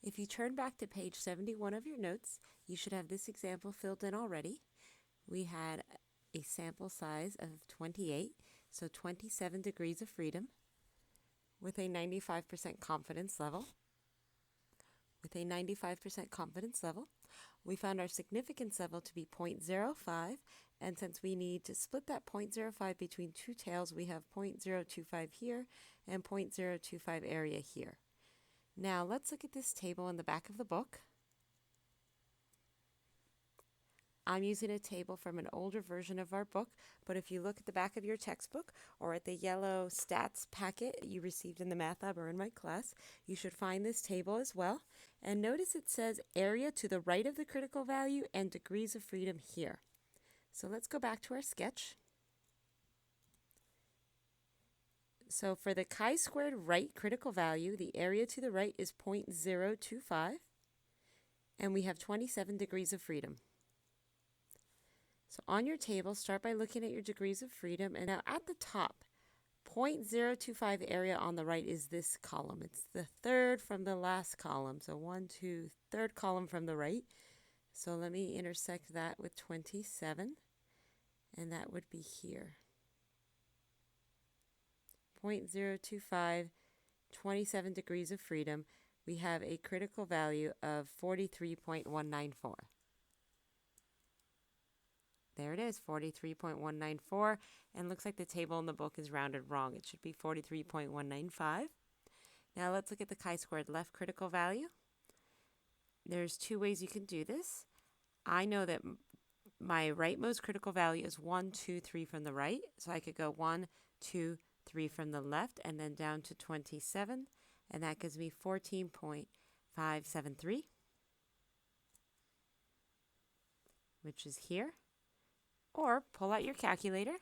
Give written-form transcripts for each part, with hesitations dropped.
If you turn back to page 71 of your notes, you should have this example filled in already. We had a sample size of 28, so 27 degrees of freedom with a 95% confidence level. With a 95% confidence level, we found our significance level to be 0.05, and since we need to split that 0.05 between two tails, we have 0.025 here and 0.025 area here. Now let's look at this table in the back of the book. I'm using a table from an older version of our book, but if you look at the back of your textbook or at the yellow stats packet you received in the math lab or in my class, you should find this table as well. And notice it says area to the right of the critical value and degrees of freedom here. So let's go back to our sketch. So for the chi-squared right critical value, the area to the right is 0.025, and we have 27 degrees of freedom. So on your table, start by looking at your degrees of freedom. And now at the top, 0.025 area on the right is this column. It's the third from the last column. So 1, 2, third column from the right. So let me intersect that with 27. And that would be here. 0.025, 27 degrees of freedom. We have a critical value of 43.194. There it is, 43.194, and looks like the table in the book is rounded wrong. It should be 43.195. Now let's look at the chi-squared left critical value. There's two ways you can do this. I know that my rightmost critical value is 1, 2, 3 from the right, so I could go 1, 2, 3 from the left, and then down to 27, and that gives me 14.573, which is here. Or pull out your calculator.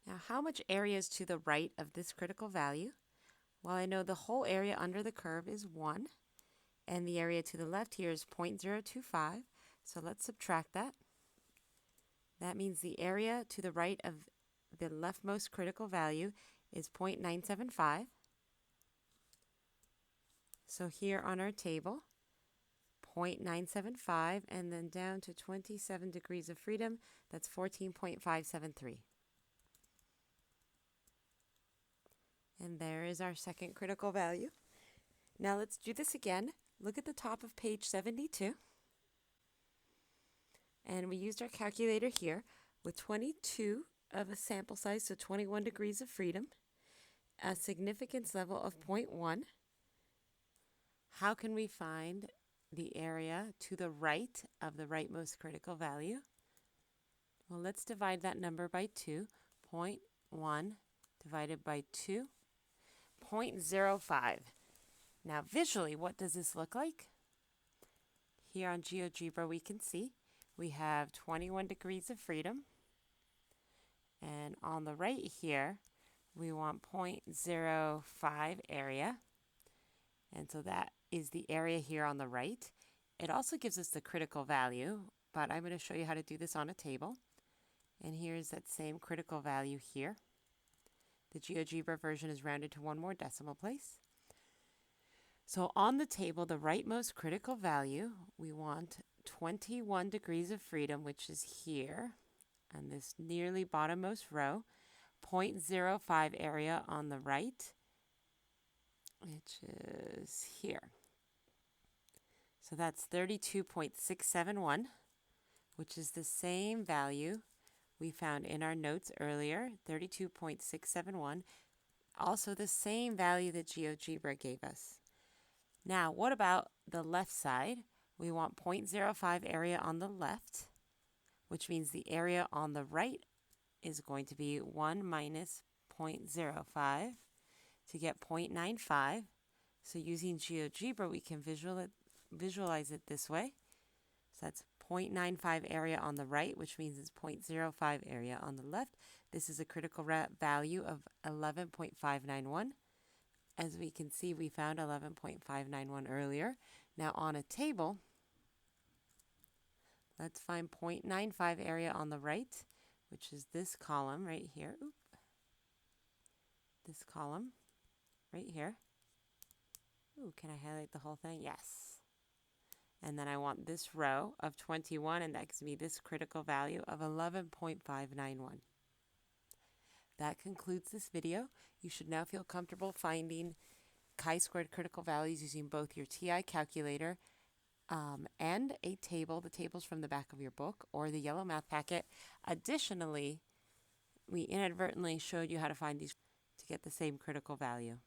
Now, how much area is to the right of this critical value? Well, I know the whole area under the curve is 1, and the area to the left here is 0.025, so let's subtract that. That means the area to the right of the leftmost critical value is 0.975. So here on our table, 0.975, and then down to 27 degrees of freedom, that's 14.573. And there is our second critical value. Now let's do this again. Look at the top of page 72. And we used our calculator here with 22 of a sample size, so 21 degrees of freedom, a significance level of 0.1. How can we find the area to the right of the rightmost critical value? Well, let's divide that number by 2. 0.1 divided by 2, 0.05. Now visually, what does this look like? Here on Geogebra we can see we have 21 degrees of freedom. And on the right here, we want 0.05 area. And so that is the area here on the right. It also gives us the critical value, but I'm going to show you how to do this on a table. And here's that same critical value here. The Geogebra version is rounded to one more decimal place. So on the table, the rightmost critical value, we want 21 degrees of freedom, which is here on this nearly bottommost row, 0.05 area on the right, which is here. So that's 32.671, which is the same value we found in our notes earlier, 32.671, also the same value that Geogebra gave us. Now, what about the left side? We want 0.05 area on the left, which means the area on the right is going to be 1 minus 0.05 to get 0.95. So using Geogebra, we can visualize it this way. So that's 0.95 area on the right, which means it's 0.05 area on the left. This is a critical value of 11.591. As we can see, we found 11.591 earlier. Now on a table, Let's find 0.95 area on the right, which is this column right here. Oop. This column right here. Ooh, can I highlight the whole thing? Yes. And then I want this row of 21, and that gives me this critical value of 11.591. That concludes this video. You should now feel comfortable finding chi-squared critical values using both your TI calculator and a table. The table's from the back of your book or the yellow math packet. Additionally, we inadvertently showed you how to find these to get the same critical value.